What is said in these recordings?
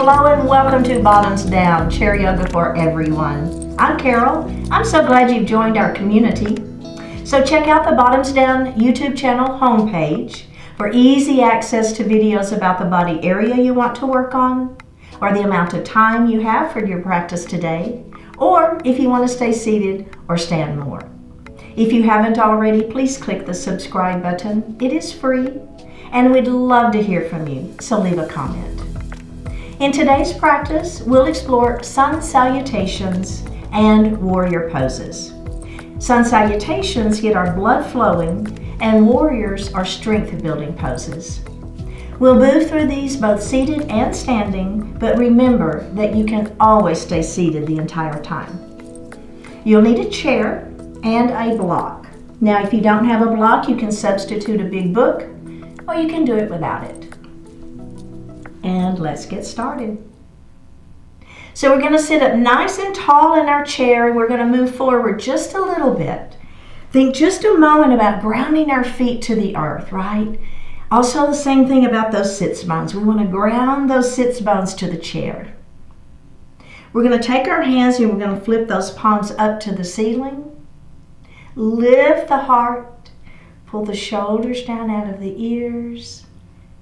Hello and welcome to Bottoms Down, Chair Yoga for Everyone. I'm Carol. I'm so glad you've joined our community. So check out the Bottoms Down YouTube channel homepage for easy access to videos about the body area you want to work on, or the amount of time you have for your practice today, or if you want to stay seated or stand more. If you haven't already, please click the subscribe button. It is free, and we'd love to hear from you, so leave a comment. In today's practice, we'll explore Sun Salutations and Warrior poses. Sun Salutations get our blood flowing, and Warriors are strength-building poses. We'll move through these both seated and standing, but remember that you can always stay seated the entire time. You'll need a chair and a block. Now, if you don't have a block, you can substitute a big book, or you can do it without it. And let's get started. So we're going to sit up nice and tall in our chair, and we're going to move forward just a little bit. Think just a moment about grounding our feet to the earth, right? Also the same thing about those sits bones. We want to ground those sits bones to the chair. We're going to take our hands and we're going to flip those palms up to the ceiling. Lift the heart. Pull the shoulders down out of the ears.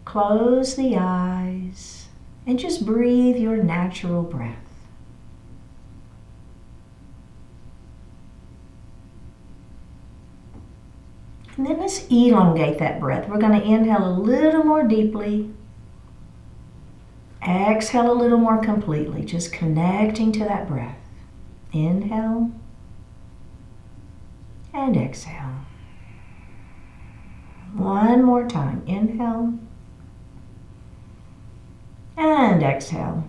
Close the eyes and just breathe your natural breath. And then let's elongate that breath. We're going to inhale a little more deeply. Exhale a little more completely, just connecting to that breath. Inhale and exhale. One more time. Inhale. And exhale.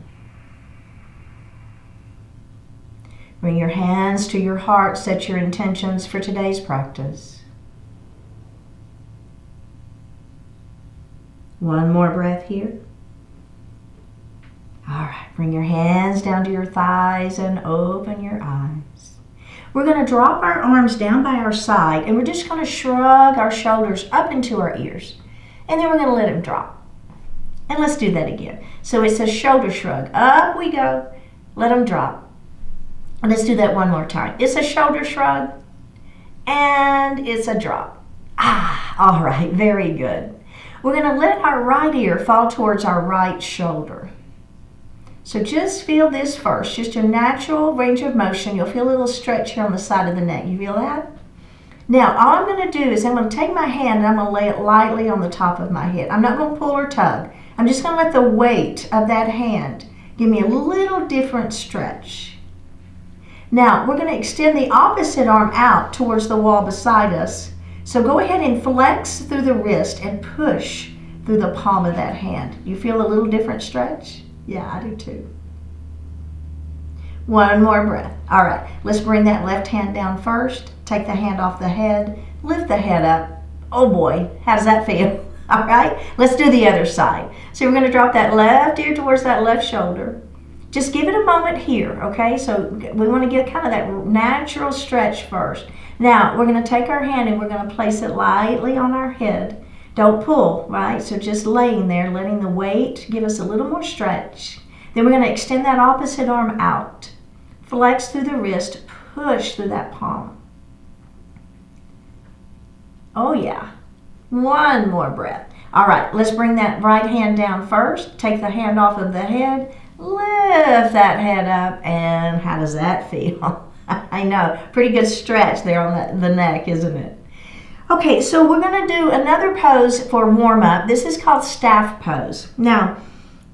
Bring your hands to your heart. Set your intentions for today's practice. One more breath here. All right, bring your hands down to your thighs and open your eyes. We're going to drop our arms down by our side, and we're just going to shrug our shoulders up into our ears. And then we're going to let them drop. And let's do that again. So it's a shoulder shrug. Up we go. Let them drop. And let's do that one more time. It's a shoulder shrug. And it's a drop. All right. Very good. We're going to let our right ear fall towards our right shoulder. So just feel this first. Just a natural range of motion. You'll feel a little stretch here on the side of the neck. You feel that? Now, all I'm going to do is I'm going to take my hand and I'm going to lay it lightly on the top of my head. I'm not going to pull or tug. I'm just going to let the weight of that hand give me a little different stretch. Now, we're going to extend the opposite arm out towards the wall beside us. So go ahead and flex through the wrist and push through the palm of that hand. You feel a little different stretch? Yeah, I do too. One more breath. All right, let's bring that left hand down first. Take the hand off the head. Lift the head up. Oh boy, how does that feel? All right, let's do the other side. So we're going to drop that left ear towards that left shoulder. Just give it a moment here, okay? So we want to get kind of that natural stretch first. Now, we're going to take our hand and we're going to place it lightly on our head. Don't pull, right? So just laying there, letting the weight give us a little more stretch. Then we're going to extend that opposite arm out. Flex through the wrist, push through that palm. Oh yeah. One more breath. All right, let's bring that right hand down first. Take the hand off of the head. Lift that head up, and how does that feel? I know, pretty good stretch there on the neck, isn't it? Okay, so we're going to do another pose for warm-up. This is called staff pose. Now,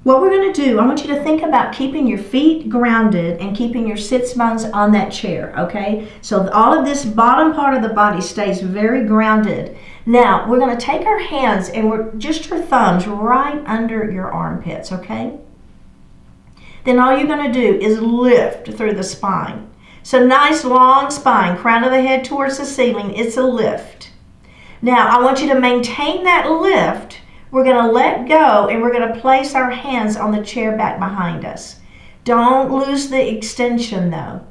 what we're going to do, I want you to think about keeping your feet grounded and keeping your sits bones on that chair, okay? So all of this bottom part of the body stays very grounded. Now, we're going to take our hands and we're just your thumbs right under your armpits, okay? Then all you're going to do is lift through the spine. So nice long spine, crown of the head towards the ceiling. It's a lift. Now, I want you to maintain that lift. We're going to let go and we're going to place our hands on the chair back behind us. Don't lose the extension though.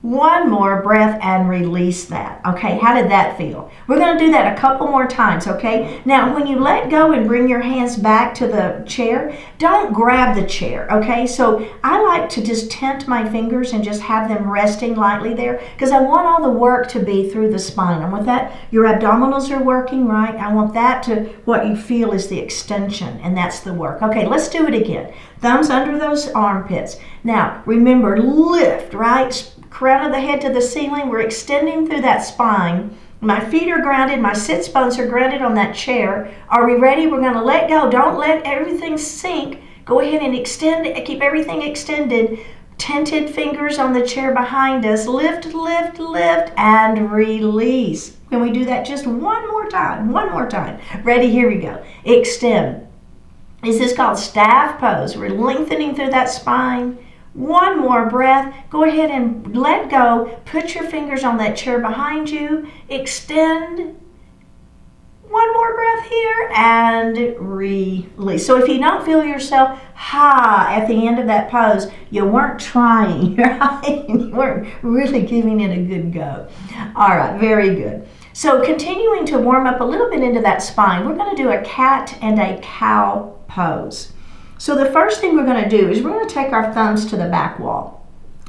One more breath and release that. Okay, how did that feel? We're going to do that a couple more times, okay? Now, when you let go and bring your hands back to the chair, don't grab the chair, okay? So I like to just tent my fingers and just have them resting lightly there because I want all the work to be through the spine. I want that, your abdominals are working, right? I want that to, what you feel is the extension, and that's the work. Okay, let's do it again. Thumbs under those armpits. Now, remember, lift, right? Crown of the head to the ceiling. We're extending through that spine. My feet are grounded. My sits bones are grounded on that chair. Are we ready? We're going to let go. Don't let everything sink. Go ahead and extend. Keep everything extended. Tented fingers on the chair behind us. Lift, lift, lift, and release. Can we do that just one more time? One more time. Ready? Here we go. Extend. This is called staff pose. We're lengthening through that spine. One more breath. Go ahead and let go. Put your fingers on that chair behind you. Extend. One more breath here and release. So if you don't feel yourself at the end of that pose, you weren't trying, right? You weren't really giving it a good go. All right, very good. So continuing to warm up a little bit into that spine, we're going to do a cat and a cow pose. So the first thing we're going to do is we're going to take our thumbs to the back wall.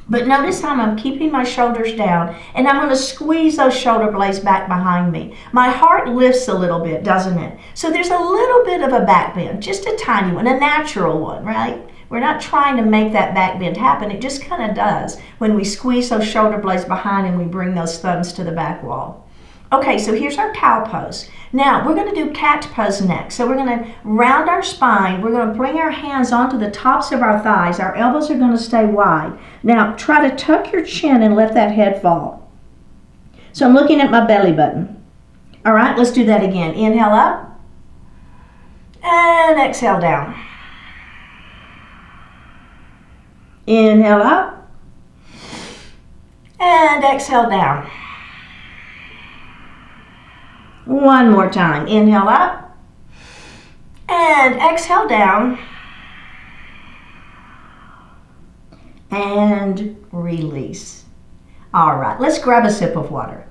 But notice how I'm keeping my shoulders down, and I'm going to squeeze those shoulder blades back behind me. My heart lifts a little bit, doesn't it? So there's a little bit of a back bend, just a tiny one, a natural one, right? We're not trying to make that back bend happen. It just kind of does when we squeeze those shoulder blades behind and we bring those thumbs to the back wall. Okay, so here's our cow pose. Now, we're going to do cat pose next. So we're going to round our spine. We're going to bring our hands onto the tops of our thighs. Our elbows are going to stay wide. Now, try to tuck your chin and let that head fall. So I'm looking at my belly button. All right, let's do that again. Inhale up and exhale down. Inhale up and exhale down. One more time. Inhale up and exhale down and release. All right, let's grab a sip of water.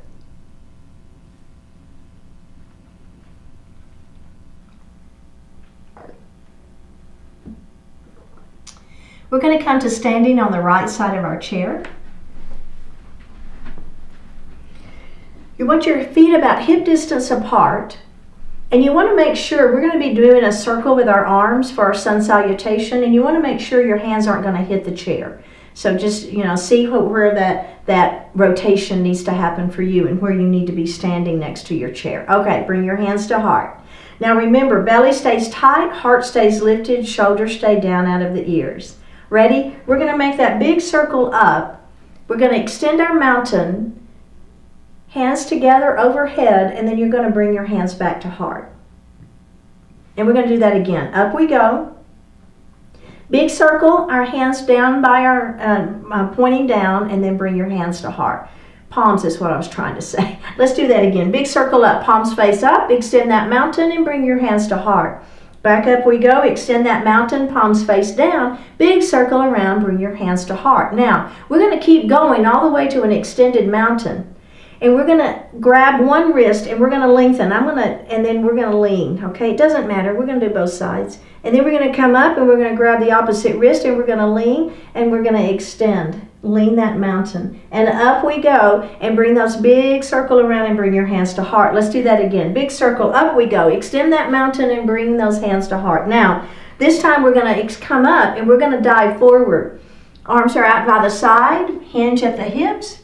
We're going to come to standing on the right side of our chair. You want your feet about hip distance apart, and you want to make sure, we're going to be doing a circle with our arms for our sun salutation, and you want to make sure your hands aren't going to hit the chair. So just, see where that rotation needs to happen for you and where you need to be standing next to your chair. Okay, bring your hands to heart. Now remember, belly stays tight, heart stays lifted, shoulders stay down out of the ears. Ready? We're going to make that big circle up. We're going to extend our mountain. Hands together overhead, and then you're going to bring your hands back to heart. And we're going to do that again. Up we go. Big circle, our hands down by our, pointing down, and then bring your hands to heart. Palms is what I was trying to say. Let's do that again. Big circle up, palms face up, extend that mountain, and bring your hands to heart. Back up we go, extend that mountain, palms face down, big circle around, bring your hands to heart. Now, we're going to keep going all the way to an extended mountain. And we're going to grab one wrist and we're going to lengthen. And then we're going to lean, okay? It doesn't matter. We're going to do both sides. And then we're going to come up and we're going to grab the opposite wrist and we're going to lean and we're going to extend. Lean that mountain. And up we go and bring those big circle around and bring your hands to heart. Let's do that again. Big circle, up we go. Extend that mountain and bring those hands to heart. Now, this time we're going to come up and we're going to dive forward. Arms are out by the side, hinge at the hips.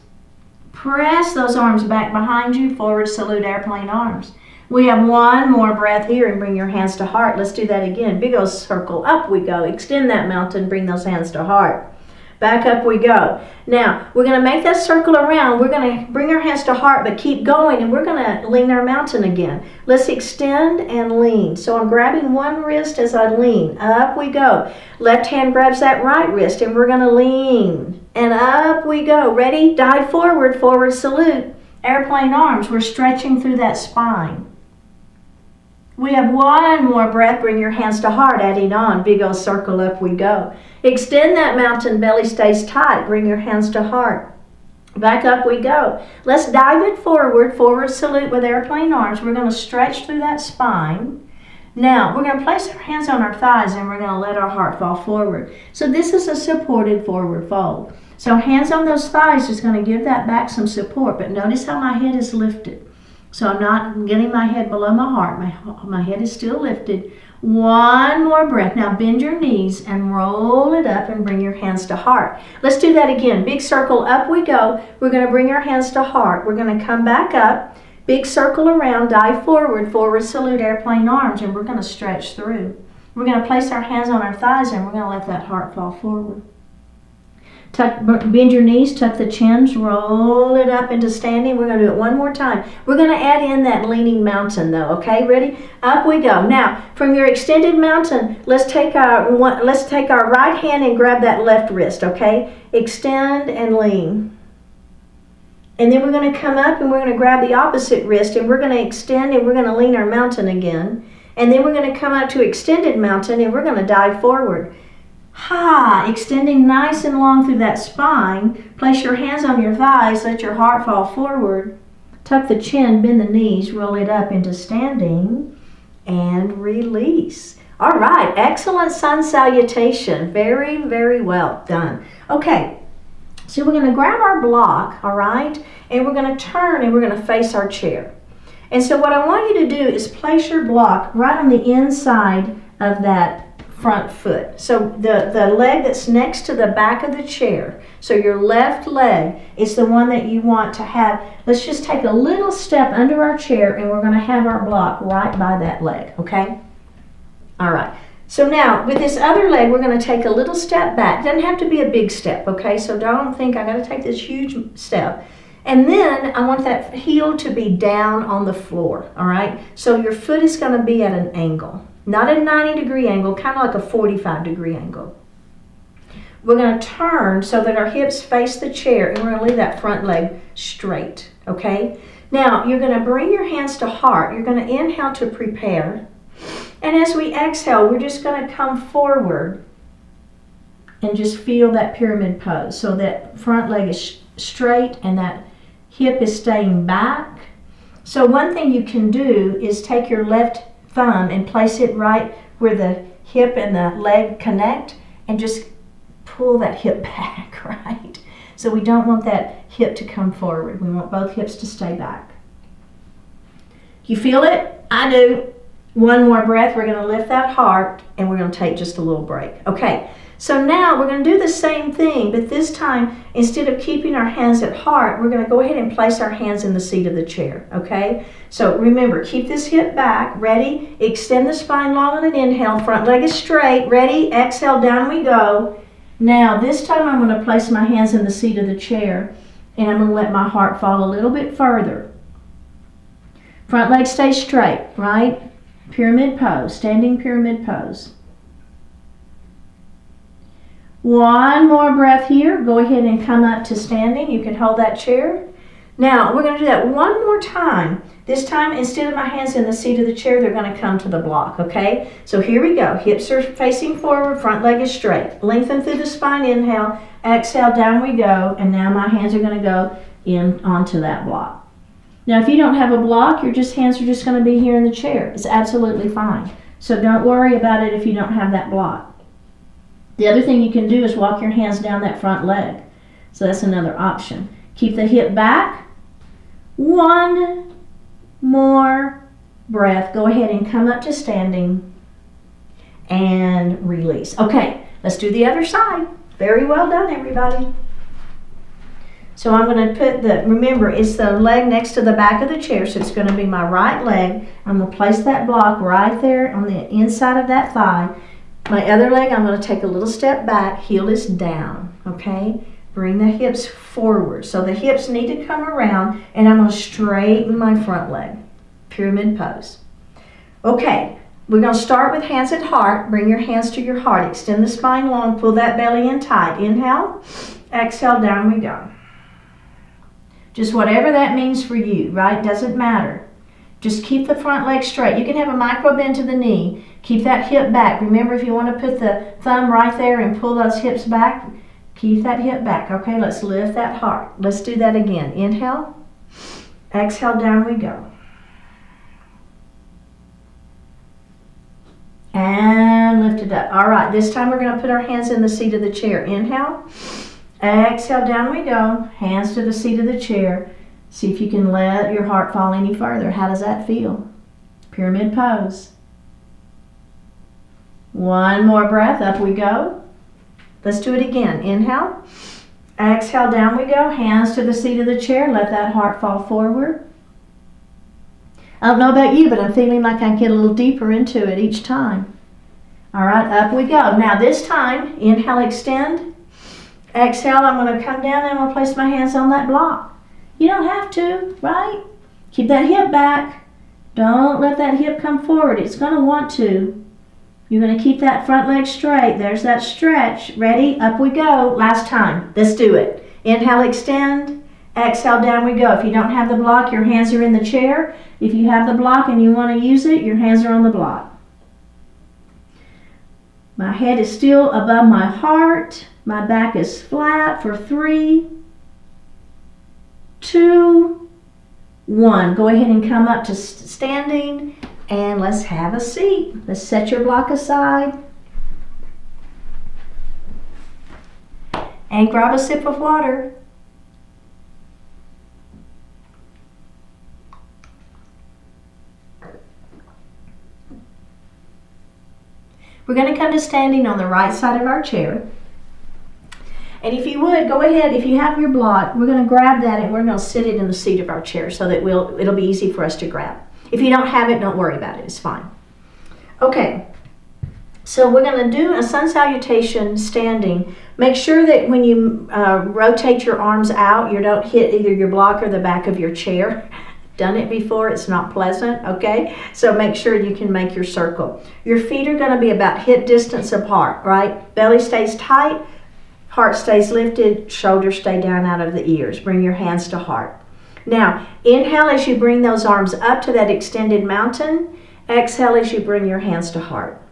Press those arms back behind you, forward salute airplane arms. We have one more breath here and bring your hands to heart. Let's do that again. Big old circle, up we go. Extend that mountain, bring those hands to heart. Back up we go. Now, we're going to make that circle around. We're going to bring our hands to heart, but keep going, and we're going to lean our mountain again. Let's extend and lean. So I'm grabbing one wrist as I lean. Up we go. Left hand grabs that right wrist, and we're going to lean. And up we go. Ready? Dive forward, forward salute. Airplane arms. We're stretching through that spine. We have one more breath. Bring your hands to heart, adding on. Big old circle, up we go. Extend that mountain, belly stays tight. Bring your hands to heart. Back up we go. Let's dive it forward. Forward salute with airplane arms. We're going to stretch through that spine. Now, we're going to place our hands on our thighs and we're going to let our heart fall forward. So this is a supported forward fold. So hands on those thighs is going to give that back some support. But notice how my head is lifted. So I'm not getting my head below my heart. My head is still lifted. One more breath. Now bend your knees and roll it up and bring your hands to heart. Let's do that again. Big circle, up we go. We're going to bring our hands to heart. We're going to come back up. Big circle around, dive forward, forward salute, airplane arms, and we're going to stretch through. We're going to place our hands on our thighs and we're going to let that heart fall forward. Bend your knees, tuck the chins, roll it up into standing. We're going to do it one more time. We're going to add in that leaning mountain though, okay? Ready? Up we go. Now, from your extended mountain, let's take our right hand and grab that left wrist, okay? Extend and lean. And then we're going to come up and we're going to grab the opposite wrist and we're going to extend and we're going to lean our mountain again. And then we're going to come up to extended mountain and we're going to dive forward. Extending nice and long through that spine. Place your hands on your thighs, let your heart fall forward. Tuck the chin, bend the knees, roll it up into standing and release. All right, excellent sun salutation. Very, very well done. Okay. So we're going to grab our block, all right, and we're going to turn and we're going to face our chair. And so what I want you to do is place your block right on the inside of that front foot. So the leg that's next to the back of the chair, so your left leg is the one that you want to have. Let's just take a little step under our chair and we're going to have our block right by that leg, okay? All right. So now, with this other leg, we're going to take a little step back. It doesn't have to be a big step, okay? So don't think I got to take this huge step. And then I want that heel to be down on the floor, all right? So your foot is going to be at an angle, not a 90-degree angle, kind of like a 45-degree angle. We're going to turn so that our hips face the chair, and we're going to leave that front leg straight, okay? Now, you're going to bring your hands to heart. You're going to inhale to prepare. And as we exhale, we're just going to come forward and just feel that pyramid pose. So that front leg is straight and that hip is staying back. So one thing you can do is take your left thumb and place it right where the hip and the leg connect and just pull that hip back, right? So we don't want that hip to come forward. We want both hips to stay back. You feel it? I do. One more breath. We're going to lift that heart and we're going to take just a little break. Okay, so now we're going to do the same thing, but this time instead of keeping our hands at heart, we're going to go ahead and place our hands in the seat of the chair, okay? So remember, keep this hip back. Ready? Extend the spine long on an inhale. Front leg is straight. Ready? Exhale, down we go. Now this time I'm going to place my hands in the seat of the chair and I'm going to let my heart fall a little bit further. Front leg stays straight, right? Pyramid pose, standing pyramid pose. One more breath here. Go ahead and come up to standing. You can hold that chair. Now, we're going to do that one more time. This time, instead of my hands in the seat of the chair, they're going to come to the block, okay? So here we go. Hips are facing forward, front leg is straight. Lengthen through the spine, inhale. Exhale, down we go. And now my hands are going to go in onto that block. Now, if you don't have a block, your hands are just going to be here in the chair. It's absolutely fine. So don't worry about it if you don't have that block. The other thing you can do is walk your hands down that front leg. So that's another option. Keep the hip back. One more breath. Go ahead and come up to standing and release. Okay, let's do the other side. Very well done, everybody. So I'm going to put remember, it's the leg next to the back of the chair, so it's going to be my right leg. I'm going to place that block right there on the inside of that thigh. My other leg, I'm going to take a little step back, heel is down, okay? Bring the hips forward. So the hips need to come around, and I'm going to straighten my front leg. Pyramid pose. Okay, we're going to start with hands at heart. Bring your hands to your heart. Extend the spine long, pull that belly in tight. Inhale, exhale, down we go. Just whatever that means for you, right? Doesn't matter. Just keep the front leg straight. You can have a micro bend to the knee. Keep that hip back. Remember, if you want to put the thumb right there and pull those hips back, Keep that hip back. Okay, let's lift that heart. Let's do that again. Inhale. Exhale, down we go. And lift it up. All right, this time we're going to put our hands in the seat of the chair. Inhale. Exhale, down we go. Hands to the seat of the chair. See if you can let your heart fall any further. How does that feel? Pyramid pose. One more breath. Up we go. Let's do it again. Inhale. Exhale, down we go. Hands to the seat of the chair. Let that heart fall forward. I don't know about you, but I'm feeling like I get a little deeper into it each time. All right, up we go. Now this time, inhale, extend. Exhale, I'm going to come down and I'm going to place my hands on that block. You don't have to, right? Keep that hip back. Don't let that hip come forward. It's going to want to. You're going to keep that front leg straight. There's that stretch. Ready? Up we go. Last time. Let's do it. Inhale, extend. Exhale, down we go. If you don't have the block, your hands are in the chair. If you have the block and you want to use it, your hands are on the block. My head is still above my heart. My back is flat for 3, 2, 1. Go ahead and come up to standing and let's have a seat. Let's set your block aside and grab a sip of water. We're going to come to standing on the right side of our chair. And if you would, go ahead, if you have your block, we're going to grab that and we're going to sit it in the seat of our chair so that it'll be easy for us to grab. If you don't have it, don't worry about it. It's fine. Okay, so we're going to do a sun salutation standing. Make sure that when you rotate your arms out, you don't hit either your block or the back of your chair. Done it before, it's not pleasant, okay? So make sure you can make your circle. Your feet are going to be about hip distance apart, right? Belly stays tight, heart stays lifted, shoulders stay down out of the ears. Bring your hands to heart. Now, inhale as you bring those arms up to that extended mountain. Exhale as you bring your hands to heart.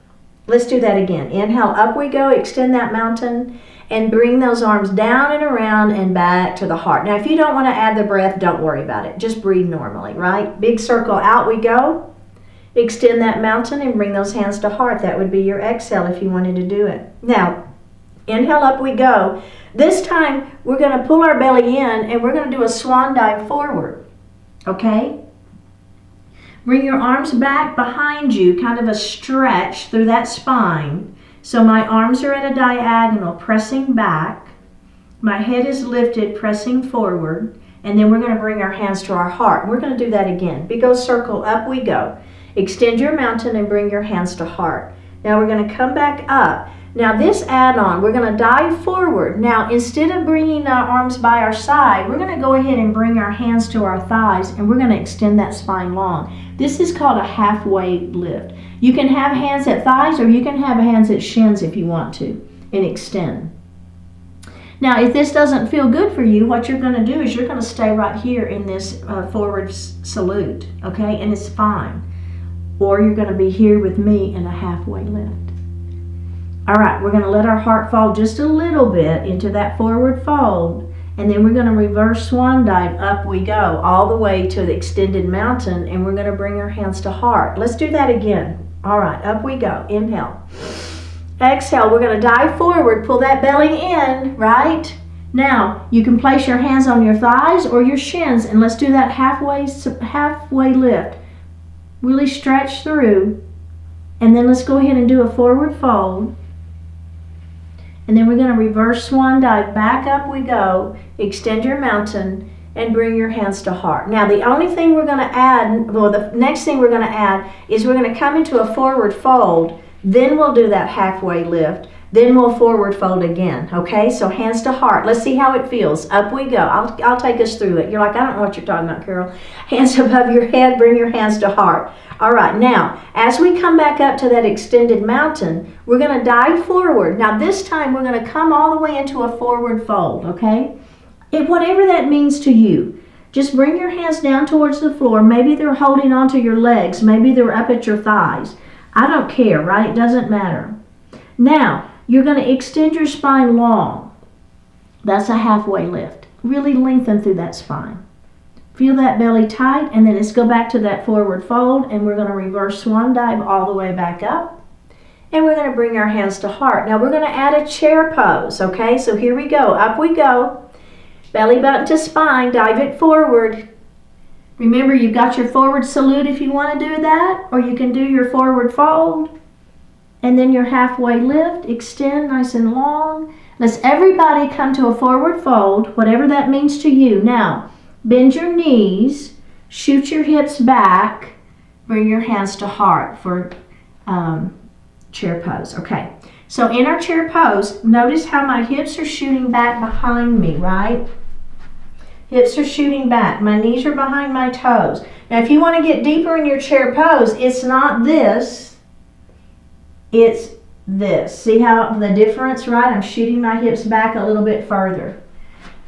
Let's do that again. Inhale, up we go, extend that mountain, and bring those arms down and around and back to the heart. Now, if you don't want to add the breath, don't worry about it. Just breathe normally, right? Big circle, out we go. Extend that mountain and bring those hands to heart. That would be your exhale if you wanted to do it. Now, inhale, up we go. This time, we're going to pull our belly in and we're going to do a swan dive forward, okay? Bring your arms back behind you, kind of a stretch through that spine. So my arms are at a diagonal, pressing back. My head is lifted, pressing forward. And then we're going to bring our hands to our heart. We're going to do that again. Big old circle, up we go. Extend your mountain and bring your hands to heart. Now we're going to come back up. Now this add-on, we're going to dive forward. Now instead of bringing our arms by our side, we're going to go ahead and bring our hands to our thighs and we're going to extend that spine long. This is called a halfway lift. You can have hands at thighs or you can have hands at shins if you want to and extend. Now if this doesn't feel good for you, what you're going to do is you're going to stay right here in this forward salute, okay? And it's fine. Or you're going to be here with me in a halfway lift. All right, we're going to let our heart fall just a little bit into that forward fold, and then we're going to reverse swan dive. Up we go, all the way to the extended mountain, and we're going to bring our hands to heart. Let's do that again. All right, up we go. Inhale. Exhale, we're going to dive forward, pull that belly in, right? Now, you can place your hands on your thighs or your shins, and let's do that halfway lift. Really stretch through, and then let's go ahead and do a forward fold. And then we're going to reverse swan dive. Back up we go. Extend your mountain and bring your hands to heart. Now the only thing we're going to add, well the next thing we're going to add is we're going to come into a forward fold. Then we'll do that halfway lift. Then we'll forward fold again. Okay, so hands to heart. Let's see how it feels. Up we go. I'll take us through it. You're like, I don't know what you're talking about, Carol. Hands above your head. Bring your hands to heart. All right, now, as we come back up to that extended mountain, we're going to dive forward. Now, this time, we're going to come all the way into a forward fold, okay? Whatever that means to you, just bring your hands down towards the floor. Maybe they're holding onto your legs. Maybe they're up at your thighs. I don't care, right? It doesn't matter. Now, you're going to extend your spine long. That's a halfway lift. Really lengthen through that spine. Feel that belly tight, and then let's go back to that forward fold, and we're going to reverse swan dive all the way back up. And we're going to bring our hands to heart. Now we're going to add a chair pose, okay? So here we go. Up we go. Belly button to spine. Dive it forward. Remember, you've got your forward salute if you want to do that, or you can do your forward fold, and then your halfway lift. Extend nice and long. Let's everybody come to a forward fold, whatever that means to you. Now, bend your knees, shoot your hips back, bring your hands to heart for chair pose. Okay, so in our chair pose, notice how my hips are shooting back behind me, right? Hips are shooting back. My knees are behind my toes. Now, if you want to get deeper in your chair pose, it's not this, it's this. See how the difference, right? I'm shooting my hips back a little bit further.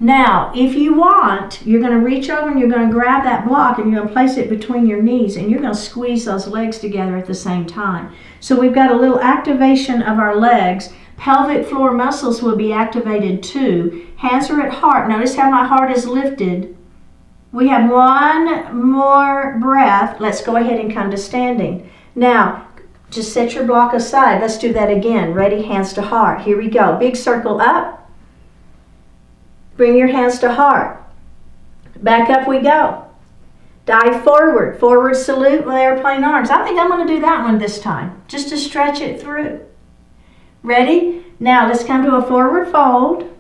Now, if you want, you're going to reach over and you're going to grab that block and you're going to place it between your knees and you're going to squeeze those legs together at the same time. So we've got a little activation of our legs. Pelvic floor muscles will be activated too. Hands are at heart. Notice how my heart is lifted. We have one more breath. Let's go ahead and come to standing. Now, just set your block aside. Let's do that again. Ready? Hands to heart. Here we go. Big circle up. Bring your hands to heart. Back up we go. Dive forward. Forward salute with airplane arms. I think I'm going to do that one this time, just to stretch it through. Ready? Now let's come to a forward fold.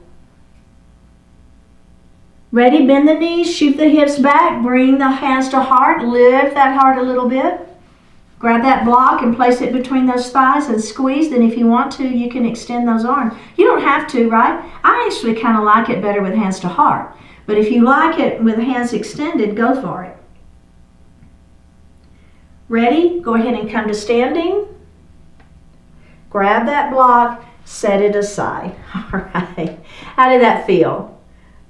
Ready? Bend the knees, shoot the hips back, bring the hands to heart, lift that heart a little bit. Grab that block and place it between those thighs and squeeze. Then if you want to, you can extend those arms. You don't have to, right? I actually kind of like it better with hands to heart. But if you like it with hands extended, go for it. Ready? Go ahead and come to standing. Grab that block, set it aside. All right. How did that feel?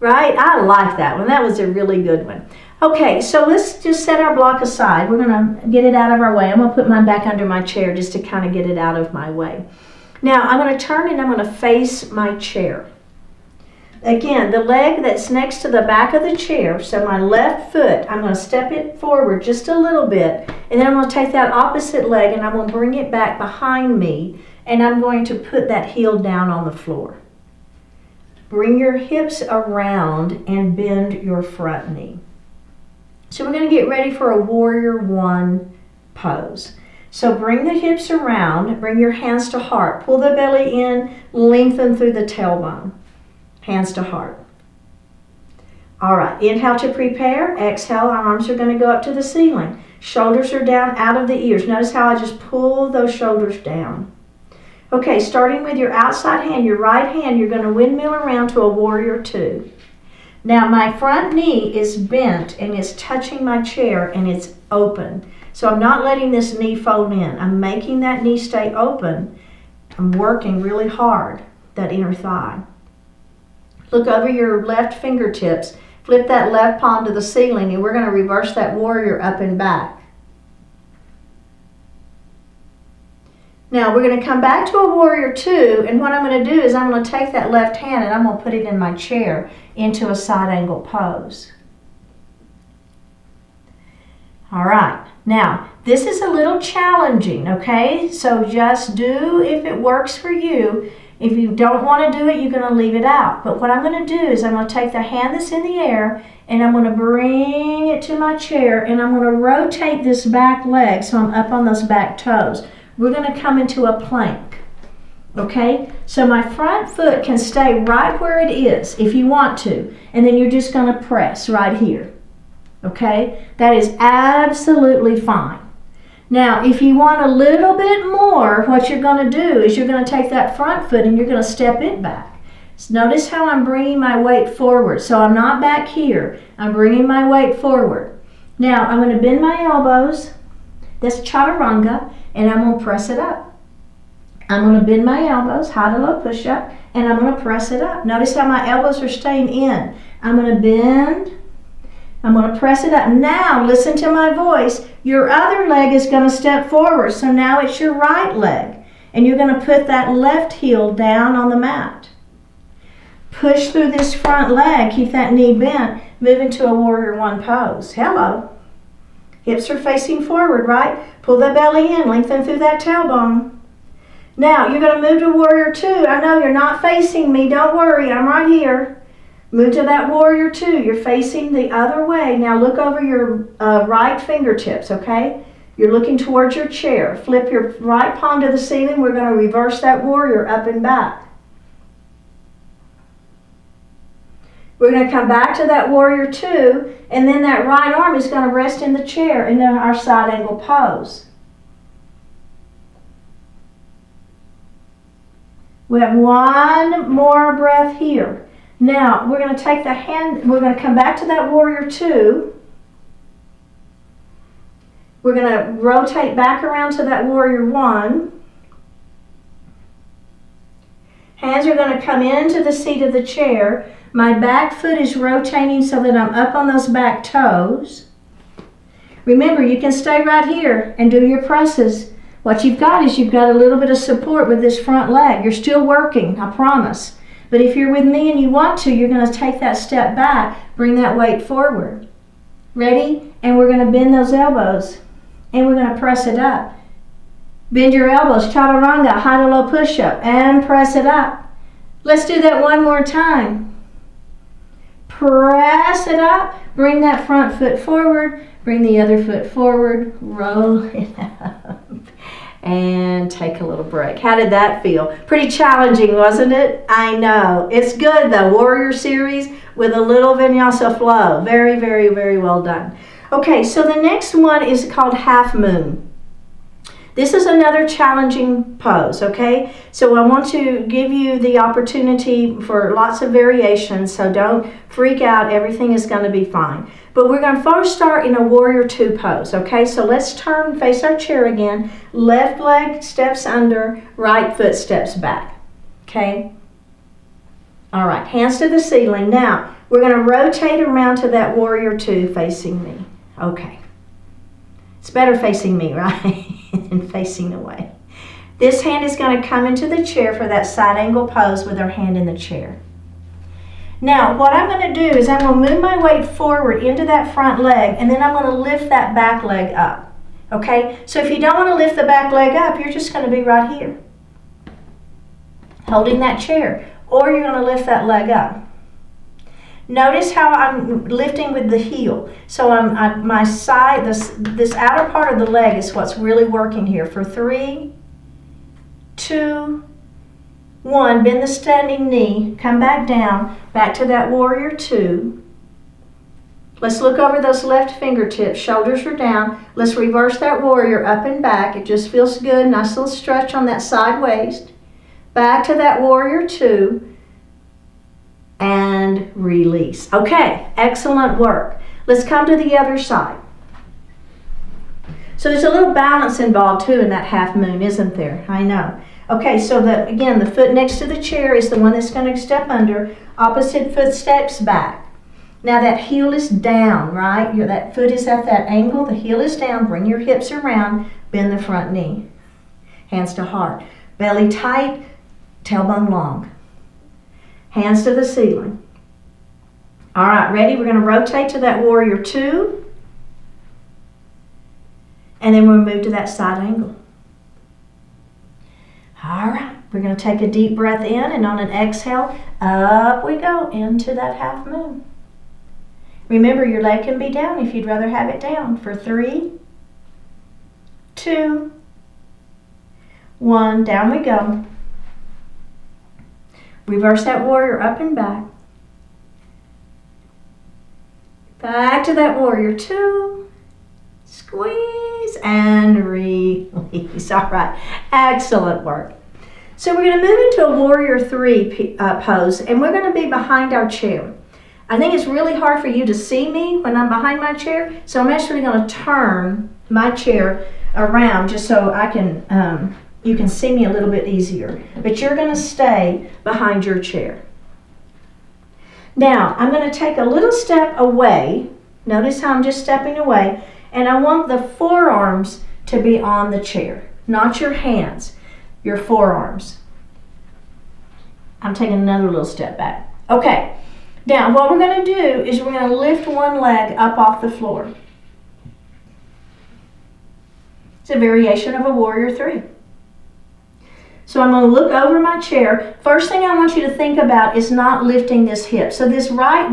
Right? I like that one. That was a really good one. Okay, so let's just set our block aside. We're going to get it out of our way. I'm going to put mine back under my chair just to kind of get it out of my way. Now, I'm going to turn and I'm going to face my chair. Again, the leg that's next to the back of the chair, so my left foot, I'm going to step it forward just a little bit, and then I'm going to take that opposite leg and I'm going to bring it back behind me, and I'm going to put that heel down on the floor. Bring your hips around and bend your front knee. So we're going to get ready for a Warrior One pose. So bring the hips around, bring your hands to heart, pull the belly in, lengthen through the tailbone. Hands to heart. All right, inhale to prepare, exhale, our arms are going to go up to the ceiling. Shoulders are down out of the ears. Notice how I just pull those shoulders down. Okay, starting with your outside hand, your right hand, you're going to windmill around to a Warrior Two. Now my front knee is bent and it's touching my chair and it's open. So I'm not letting this knee fold in. I'm making that knee stay open. I'm working really hard, that inner thigh. Look over your left fingertips. Flip that left palm to the ceiling and we're going to reverse that warrior up and back. Now we're going to come back to a Warrior Two, and what I'm going to do is I'm going to take that left hand and I'm going to put it in my chair into a side angle pose. All right, now this is a little challenging, okay? So just do if it works for you. If you don't want to do it, you're going to leave it out. But what I'm going to do is I'm going to take the hand that's in the air and I'm going to bring it to my chair and I'm going to rotate this back leg so I'm up on those back toes. We're going to come into a plank, okay? So my front foot can stay right where it is if you want to, and then you're just going to press right here, okay? That is absolutely fine. Now, if you want a little bit more, what you're going to do is you're going to take that front foot and you're going to step it back. So notice how I'm bringing my weight forward. So I'm not back here. I'm bringing my weight forward. Now, I'm going to bend my elbows. That's chaturanga. And I'm going to press it up. I'm going to bend my elbows, high to low push up, and I'm going to press it up. Notice how my elbows are staying in. I'm going to bend. I'm going to press it up. Now, listen to my voice. Your other leg is going to step forward. So now it's your right leg. And you're going to put that left heel down on the mat. Push through this front leg. Keep that knee bent. Move into a warrior one pose. Hello. Hips are facing forward, right? Pull that belly in. Lengthen through that tailbone. Now, you're going to move to warrior two. I know you're not facing me. Don't worry. I'm right here. Move to that warrior two. You're facing the other way. Now, look over your right fingertips, okay? You're looking towards your chair. Flip your right palm to the ceiling. We're going to reverse that warrior up and back. We're going to come back to that warrior two, and then that right arm is going to rest in the chair in our side angle pose. We have one more breath here. Now, we're going to take the hand, we're going to come back to that warrior two. We're going to rotate back around to that warrior one. Hands are going to come into the seat of the chair. My back foot is rotating so that I'm up on those back toes. Remember, you can stay right here and do your presses. What you've got is you've got a little bit of support with this front leg. You're still working, I promise. But if you're with me and you want to, you're going to take that step back, bring that weight forward. Ready? And we're going to bend those elbows and we're going to press it up. Bend your elbows, chaturanga, high to low push-up, and press it up. Let's do that one more time. Press it up, bring that front foot forward, bring the other foot forward, roll it up, and take a little break. How did that feel? Pretty challenging, wasn't it? I know. It's good though. Warrior series with a little vinyasa flow. Very, very, very well done. Okay, so the next one is called half moon. This is another challenging pose, okay? So I want to give you the opportunity for lots of variations, so don't freak out. Everything is going to be fine. But we're going to first start in a warrior two pose, okay? So let's turn, face our chair again. Left leg steps under, right foot steps back, okay? All right, hands to the ceiling. Now, we're going to rotate around to that warrior two facing me, okay? It's better facing me, right? And facing away. This hand is going to come into the chair for that side angle pose with our hand in the chair. Now, what I'm going to do is I'm going to move my weight forward into that front leg, and then I'm going to lift that back leg up. Okay? So if you don't want to lift the back leg up, you're just going to be right here, holding that chair, or you're going to lift that leg up. Notice how I'm lifting with the heel. So my side, this outer part of the leg is what's really working here. For 3, 2, 1, bend the standing knee, come back down, back to that warrior two. Let's look over those left fingertips, shoulders are down. Let's reverse that warrior up and back. It just feels good, nice little stretch on that side waist. Back to that warrior two. And release. Okay, excellent work. Let's come to the other side. So there's a little balance involved too in that half moon, isn't there? I know. Okay, so again, the foot next to the chair is the one that's going to step under. Opposite foot steps back. Now that heel is down, right? That foot is at that angle. The heel is down. Bring your hips around. Bend the front knee. Hands to heart. Belly tight, tailbone long. Hands to the ceiling. All right, ready? We're going to rotate to that warrior two. And then we'll move to that side angle. All right, we're going to take a deep breath in, and on an exhale, up we go into that half moon. Remember, your leg can be down if you'd rather have it down. For 3, 2, 1, down we go. Reverse that warrior up and back. Back to that warrior two. Squeeze and release. All right, excellent work. So we're going to move into a warrior three pose, and we're going to be behind our chair. I think it's really hard for you to see me when I'm behind my chair, so I'm actually going to turn my chair around just so I can you can see me a little bit easier. But you're going to stay behind your chair. Now, I'm going to take a little step away. Notice how I'm just stepping away. And I want the forearms to be on the chair, not your hands, your forearms. I'm taking another little step back. Okay, now what we're going to do is we're going to lift one leg up off the floor. It's a variation of a Warrior 3. So I'm going to look over my chair. First thing I want you to think about is not lifting this hip. So this right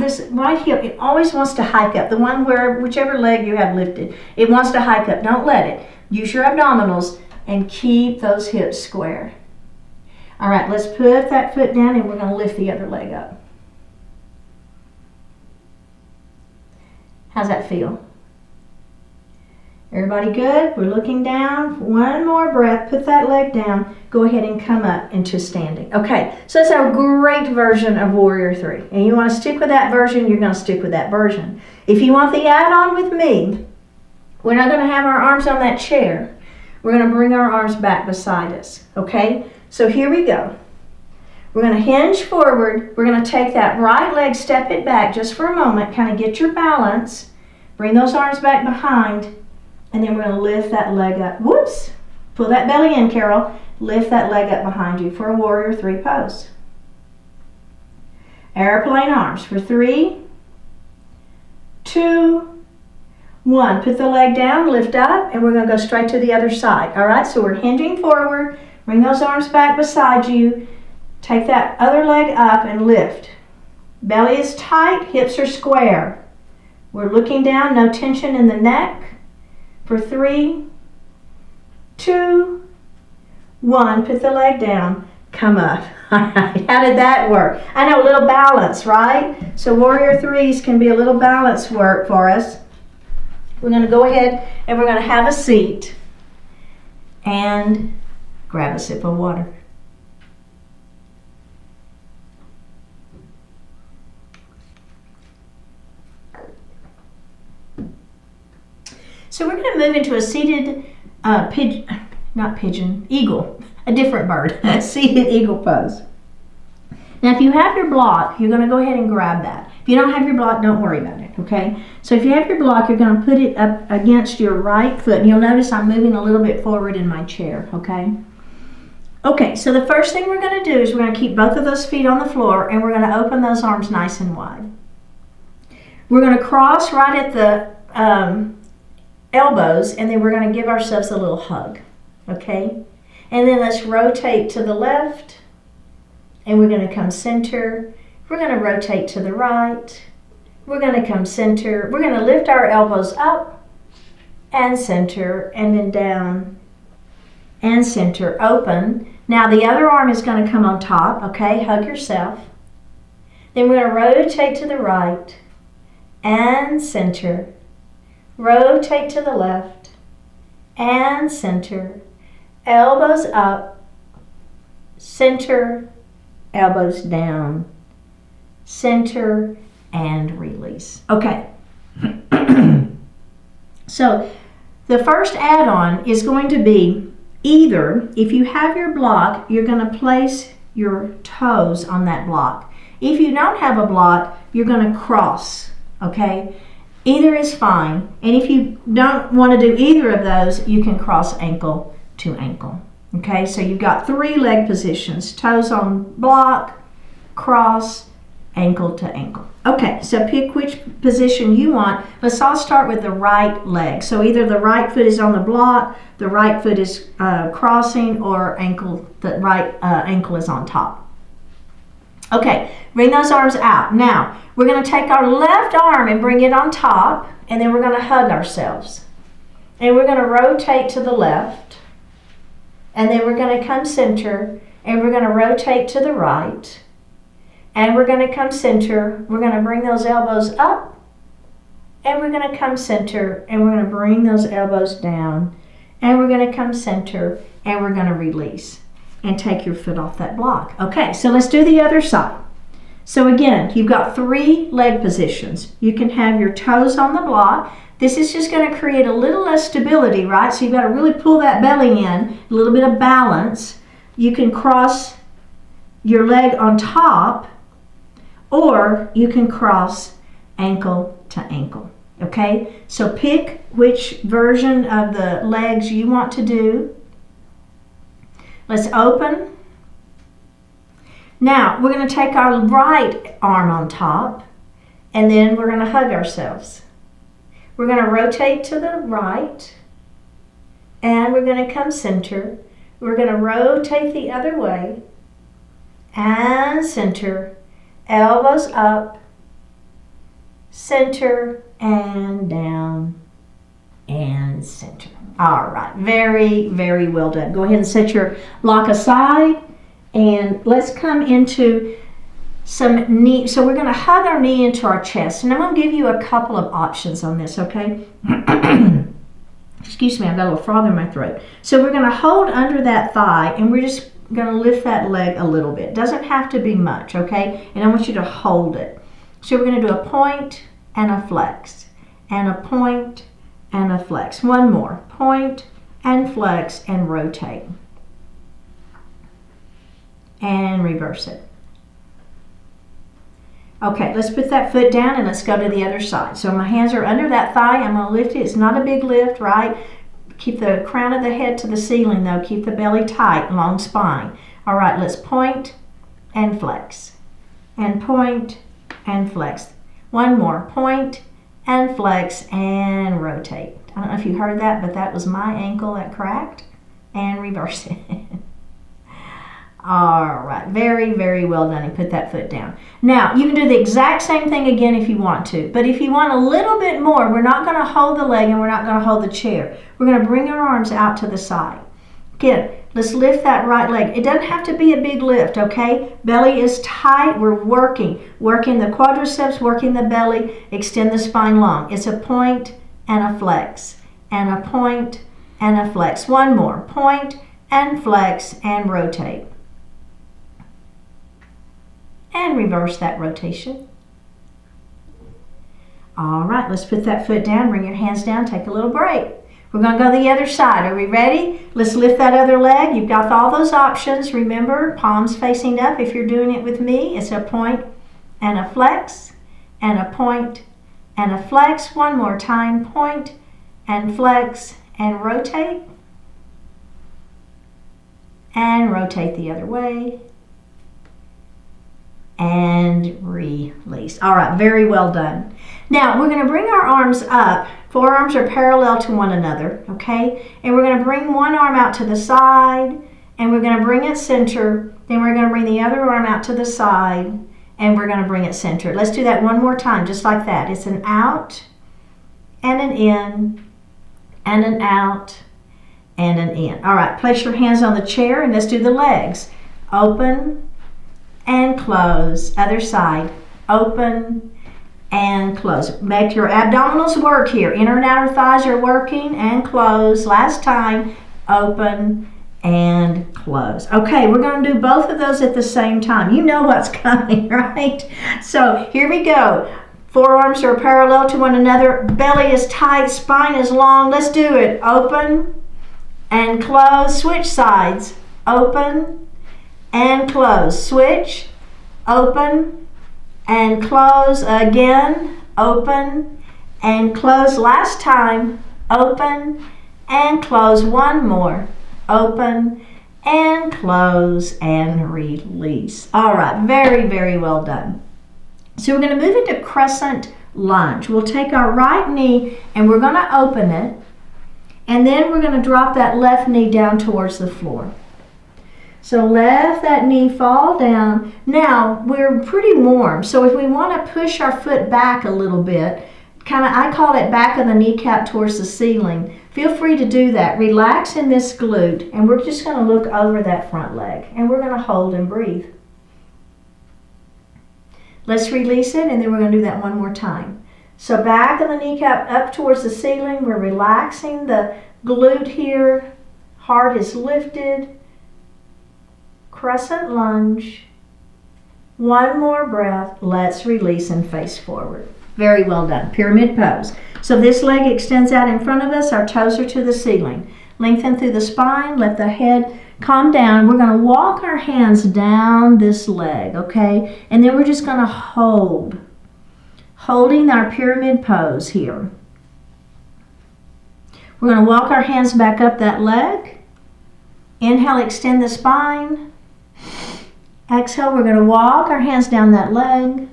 hip, it always wants to hike up. The one where whichever leg you have lifted, it wants to hike up. Don't let it. Use your abdominals and keep those hips square. All right, let's put that foot down and we're going to lift the other leg up. How's that feel? Everybody good? We're looking down. One more breath. Put that leg down. Go ahead and come up into standing. Okay, so that's our great version of Warrior 3. And you want to stick with that version, you're going to stick with that version. If you want the add-on with me, we're not going to have our arms on that chair. We're going to bring our arms back beside us. Okay, so here we go. We're going to hinge forward. We're going to take that right leg, step it back just for a moment, kind of get your balance. Bring those arms back behind. And then we're going to lift that leg up. Whoops! Pull that belly in, Carol. Lift that leg up behind you for a Warrior 3 pose. Airplane arms for 3, 2, 1. Put the leg down, lift up, and we're going to go straight to the other side. All right, so we're hinging forward. Bring those arms back beside you. Take that other leg up and lift. Belly is tight, hips are square. We're looking down, no tension in the neck. For 3, 2, 1. Put the leg down. Come up. All right. How did that work? I know, a little balance, right? So Warrior 3s can be a little balance work for us. We're going to go ahead and we're going to have a seat and grab a sip of water. So we're going to move into a seated eagle, a different bird, a seated eagle pose. Now if you have your block, you're going to go ahead and grab that. If you don't have your block, don't worry about it, okay? So if you have your block, you're going to put it up against your right foot. And you'll notice I'm moving a little bit forward in my chair, okay? Okay, so the first thing we're going to do is we're going to keep both of those feet on the floor and we're going to open those arms nice and wide. We're going to cross right at the elbows, and then we're going to give ourselves a little hug, okay? And then let's rotate to the left, and we're going to come center. We're going to rotate to the right. We're going to come center. We're going to lift our elbows up and center, and then down and center, open. Now the other arm is going to come on top, okay? Hug yourself. Then we're going to rotate to the right and center. Rotate to the left and center. Elbows up, center, elbows down, center, and release. Okay. So the first add-on is going to be either, if you have your block, you're going to place your toes on that block. If you don't have a block, you're going to cross, okay? Either is fine, and if you don't want to do either of those, you can cross ankle to ankle. Okay, so you've got 3 leg positions: toes on block, cross, ankle to ankle. Okay, so pick which position you want. Let's all start with the right leg. So either the right foot is on the block, the right foot is crossing, or the right ankle is on top. Okay, bring those arms out. Now, we're going to take our left arm and bring it on top, and then we're going to hug ourselves. And we're going to rotate to the left, and then we're going to come center, and we're going to rotate to the right, and we're going to come center. We're going to bring those elbows up, and we're going to come center, and we're going to bring those elbows down, and we're going to come center, and we're going to release. And take your foot off that block. Okay, so let's do the other side. So again, you've got 3 leg positions. You can have your toes on the block. This is just going to create a little less stability, right? So you've got to really pull that belly in, a little bit of balance. You can cross your leg on top, or you can cross ankle to ankle. Okay, so pick which version of the legs you want to do. Let's open. Now, we're going to take our right arm on top, and then we're going to hug ourselves. We're going to rotate to the right, and we're going to come center. We're going to rotate the other way, and center. Elbows up, center, and down, and center. All right, very, very well done. Go ahead and set your lock aside, and let's come into some knee. So we're going to hug our knee into our chest, and I'm going to give you a couple of options on this, okay? Excuse me, I've got a little frog in my throat. So we're going to hold under that thigh, and we're just going to lift that leg a little bit. Doesn't have to be much, okay? And I want you to hold it. So we're going to do a point and a flex, and a point and a flex. One more. Point and flex and rotate. And reverse it. Okay, let's put that foot down and let's go to the other side. So my hands are under that thigh. I'm going to lift it. It's not a big lift, right? Keep the crown of the head to the ceiling though. Keep the belly tight, long spine. All right, let's point and flex. And point and flex. One more. Point and flex and rotate. I don't know if you heard that, but that was my ankle that cracked. And reverse it. All right, very, very well done. And put that foot down. Now, you can do the exact same thing again if you want to. But if you want a little bit more, we're not going to hold the leg and we're not going to hold the chair. We're going to bring our arms out to the side. Again, let's lift that right leg. It doesn't have to be a big lift, okay? Belly is tight. We're working the quadriceps, working the belly, extend the spine long. It's a point and a flex, and a point and a flex. One more. Point and flex and rotate. And reverse that rotation. All right, let's put that foot down, bring your hands down, take a little break. We're going to go the other side. Are we ready? Let's lift that other leg. You've got all those options. Remember, palms facing up. If you're doing it with me, it's a point and a flex, and a point and a flex. One more time, point and flex and rotate. And rotate the other way. And release. All right, very well done. Now, we're going to bring our arms up. Forearms are parallel to one another, okay? And we're going to bring one arm out to the side, and we're going to bring it center. Then we're going to bring the other arm out to the side, and we're going to bring it center. Let's do that one more time, just like that. It's an out, and an in, and an out, and an in. All right, place your hands on the chair, and let's do the legs. Open, and close. Other side. Open and close. Make your abdominals work here. Inner and outer thighs are working, and close. Last time. Open and close. Okay, we're going to do both of those at the same time. You know what's coming, right? So here we go. Forearms are parallel to one another. Belly is tight. Spine is long. Let's do it. Open and close. Switch sides. Open and close. Switch, open, and close again. Open and close. Last time, open and close. One more. Open and close and release. All right, very, very well done. So we're going to move into crescent lunge. We'll take our right knee and we're going to open it, and then we're going to drop that left knee down towards the floor. So let that knee fall down. Now, we're pretty warm, so if we want to push our foot back a little bit, I call it back of the kneecap towards the ceiling, feel free to do that. Relax in this glute, and we're just going to look over that front leg, and we're going to hold and breathe. Let's release it, and then we're going to do that one more time. So back of the kneecap up towards the ceiling, we're relaxing the glute here, heart is lifted. Crescent lunge. One more breath. Let's release and face forward. Very well done. Pyramid pose. So this leg extends out in front of us. Our toes are to the ceiling. Lengthen through the spine. Let the head calm down. We're going to walk our hands down this leg, okay? And then we're just going to hold. Holding our pyramid pose here. We're going to walk our hands back up that leg. Inhale, extend the spine. Exhale, we're going to walk our hands down that leg.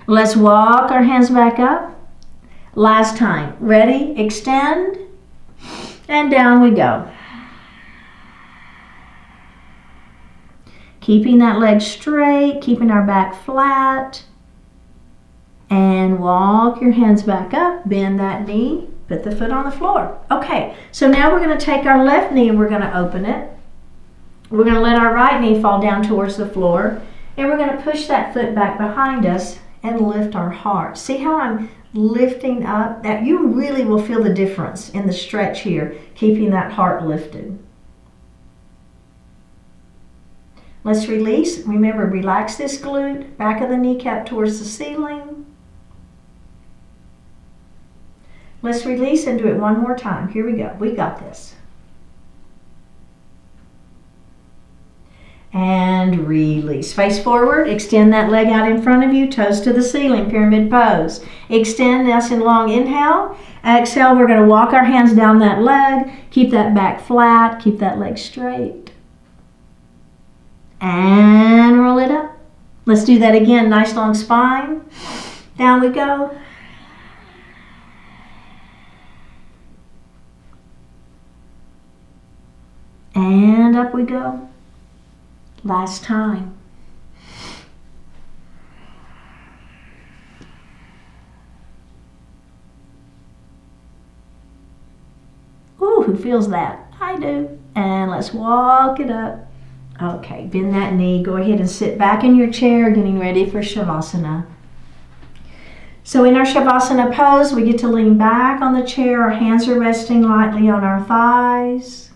Let's walk our hands back up. Last time. Ready? Extend. And down we go. Keeping that leg straight, keeping our back flat. And walk your hands back up. Bend that knee. Put the foot on the floor. Okay, so now we're going to take our left knee and we're going to open it. We're going to let our right knee fall down towards the floor. And we're going to push that foot back behind us and lift our heart. See how I'm lifting up? That you really will feel the difference in the stretch here, keeping that heart lifted. Let's release. Remember, relax this glute, back of the kneecap towards the ceiling. Let's release and do it one more time. Here we go. We got this. And release. Face forward. Extend that leg out in front of you. Toes to the ceiling. Pyramid pose. Extend. Nice and long. Inhale. Exhale. We're going to walk our hands down that leg. Keep that back flat. Keep that leg straight. And roll it up. Let's do that again. Nice long spine. Down we go. And up we go. Last time. Ooh, who feels that? I do. And let's walk it up. Okay, bend that knee. Go ahead and sit back in your chair, getting ready for Shavasana. So in our Shavasana pose, we get to lean back on the chair. Our hands are resting lightly on our thighs.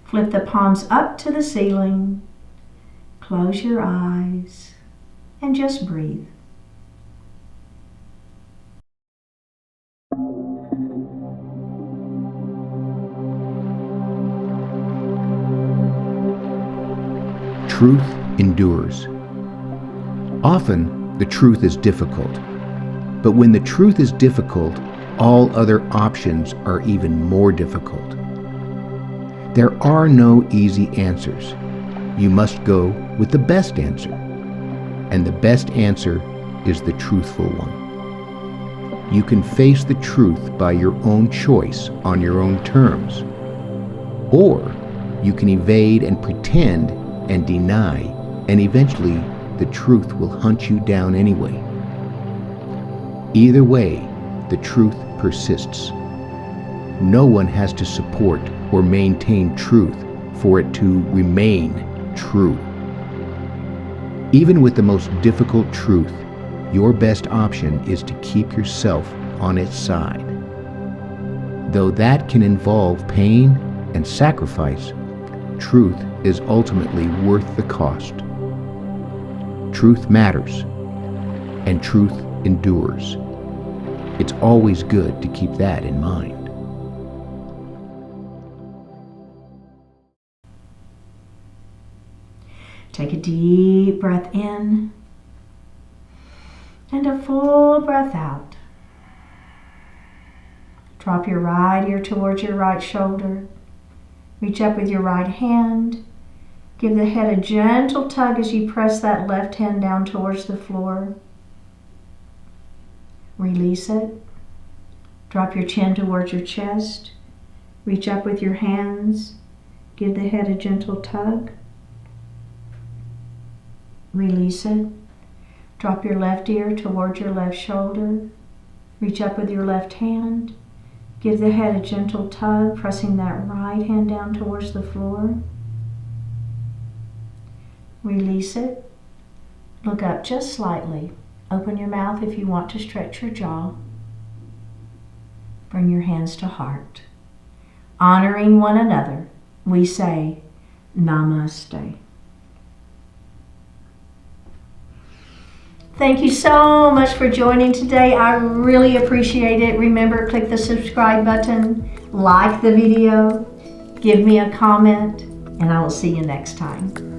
Flip the palms up to the ceiling. Close your eyes and just breathe. Truth endures. Often, the truth is difficult. But when the truth is difficult, all other options are even more difficult. There are no easy answers. You must go with the best answer. And the best answer is the truthful one. You can face the truth by your own choice on your own terms. Or you can evade and pretend and deny, and eventually the truth will hunt you down anyway. Either way, the truth persists. No one has to support or maintain truth for it to remain true. Even with the most difficult truth, your best option is to keep yourself on its side. Though that can involve pain and sacrifice, truth is ultimately worth the cost. Truth matters, and truth endures. It's always good to keep that in mind. Take a deep breath in and a full breath out. Drop your right ear towards your right shoulder. Reach up with your right hand. Give the head a gentle tug as you press that left hand down towards the floor. Release it. Drop your chin towards your chest. Reach up with your hands. Give the head a gentle tug. Release it. Drop your left ear towards your left shoulder. Reach up with your left hand. Give the head a gentle tug, pressing that right hand down towards the floor. Release it. Look up just slightly. Open your mouth if you want to stretch your jaw. Bring your hands to heart. Honoring one another, we say Namaste. Thank you so much for joining today. I really appreciate it. Remember, click the subscribe button, like the video, give me a comment, and I will see you next time.